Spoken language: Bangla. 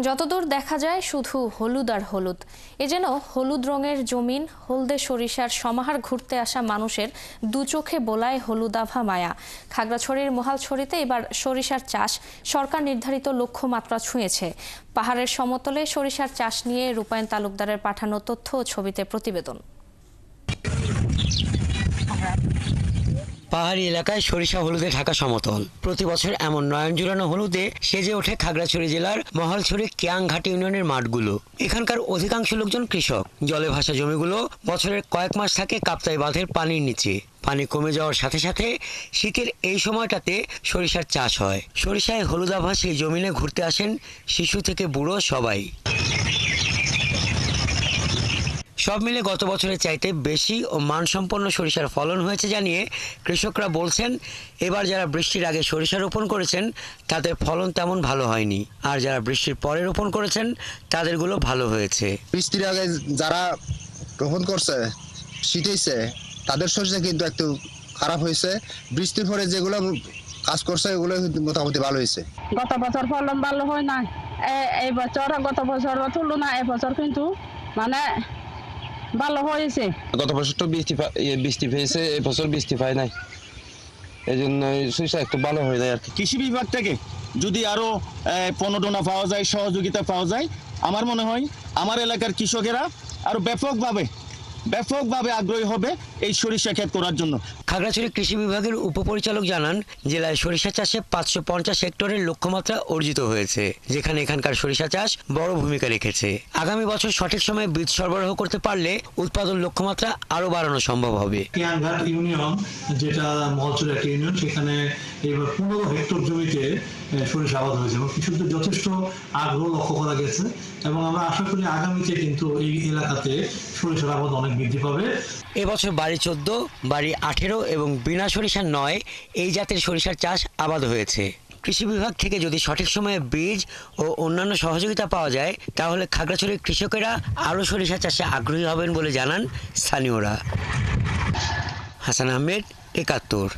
যতদূর দেখা যায় শুধু হলুদ আর হলুদ। এ যেন হলুদ রঙের জমিন, হলদে সরিষার সমাহার। ঘুরতে আসা মানুষের দু চোখে বোলায় হলুদাভা মায়া। খাগড়াছড়ির মহালছড়িতে এবার সরিষার চাষ সরকার নির্ধারিত লক্ষ্যমাত্রা ছুঁয়েছে। পাহাড়ের সমতলে সরিষার চাষ নিয়ে রূপায়ণ তালুকদারের পাঠানো তথ্য ও ছবিতে প্রতিবেদন। পাহাড়ি এলাকায় সরিষা হলুদে ঢাকা সমতল। প্রতি বছর এমন নয়ন জুড়ানো হলুদে সেজে ওঠে খাগড়াছড়ি জেলার মহালছড়ি কেয়াংঘাটি ইউনিয়নের মাঠগুলো। এখানকার অধিকাংশ লোকজন কৃষক। জলে ভাসা জমিগুলো বছরের কয়েক মাস থাকে কাপ্তাই বাঁধের পানির নিচে। পানি কমে যাওয়ার সাথে সাথে শীতের এই সময়টাতে সরিষার চাষ হয়। সরিষায় হলুদাভা সেই জমিনে ঘুরতে আসেন শিশু থেকে বুড়ো সবাই। সব মিলে গত বছরের চাইতে বেশি ও মানসম্পন্ন সরিষার ফলন হয়েছে জানিয়ে কৃষকরা বলছেন, এবার যারা বৃষ্টির আগে সরিষা রোপণ করেছেন তাদের ফলন তেমন ভালো হয়নি, আর যারা বৃষ্টির পরে রোপণ করেছেন তাদেরগুলো ভালো হয়েছে। বৃষ্টির আগে যারা রোপণ করছে শীতেছে তাদের সরিষা কিন্তু একটু খারাপ হয়েছে। বৃষ্টির পরে যেগুলো কাজ করছে ওগুলো মোটামুটি ভালো হয়েছে। গত বছর ফলন ভালো হয় না, এই বছর গত বছর তুলনা এবছর কিন্তু মানে ভালো হয়েছে। গত বছর তো বৃষ্টি পেয়েছে, এবছর বৃষ্টি পায় নাই, এই জন্য সরিষা একটু ভালো হয়ে যায় আর কি। কৃষি বিভাগ থেকে যদি আরো প্রণোদনা পাওয়া যায়, সহযোগিতা পাওয়া যায়, আমার মনে হয় আমার এলাকার কৃষকেরা আরো ব্যাপকভাবে আগ্রহী হবে এই সরিষা ক্ষেত করার জন্য। খাগড়াছড়ি কৃষি বিভাগের উপপরিচালক জানান, জেলায় সরিষা চাষে 550 হেক্টরের লক্ষ্যমাত্রা অর্জিত হয়েছে, যেখানে এখানকার সরিষা চাষ বড় ভূমিকা রেখেছে। আগামী বছর সঠিক সময়ে বীজ সরবরাহ করতে পারলে উৎপাদন লক্ষ্যমাত্রা আরো বাড়ানো সম্ভব হবে। কেয়াংঘাট ইউনিয়ন, যেটা মহালছড়ি একটা ইউনিয়ন, সেখানে এবার 15 হেক্টর জমিতে সরিষা আবাদ হয়েছে এবং কৃষকদের যথেষ্ট আগ্রহ লক্ষ্য করা গেছে এবং আমরা আশা করি আগামীতে কিন্তু এই এলাকাতে সরিষার আবাদ অনেক বৃদ্ধি পাবে। এবছর বাড়ি 14, বাড়ি 18 এবং বিনা সরিষা 9 এই জাতের সরিষার চাষ আবাদ হয়েছে। কৃষি বিভাগ থেকে যদি সঠিক সময়ে বীজ ও অন্যান্য সহযোগিতা পাওয়া যায় তাহলে খাগড়াছড়ির কৃষকেরা আরও সরিষা চাষে আগ্রহী হবেন বলে জানান স্থানীয়রা। হাসান আহমেদ, 71।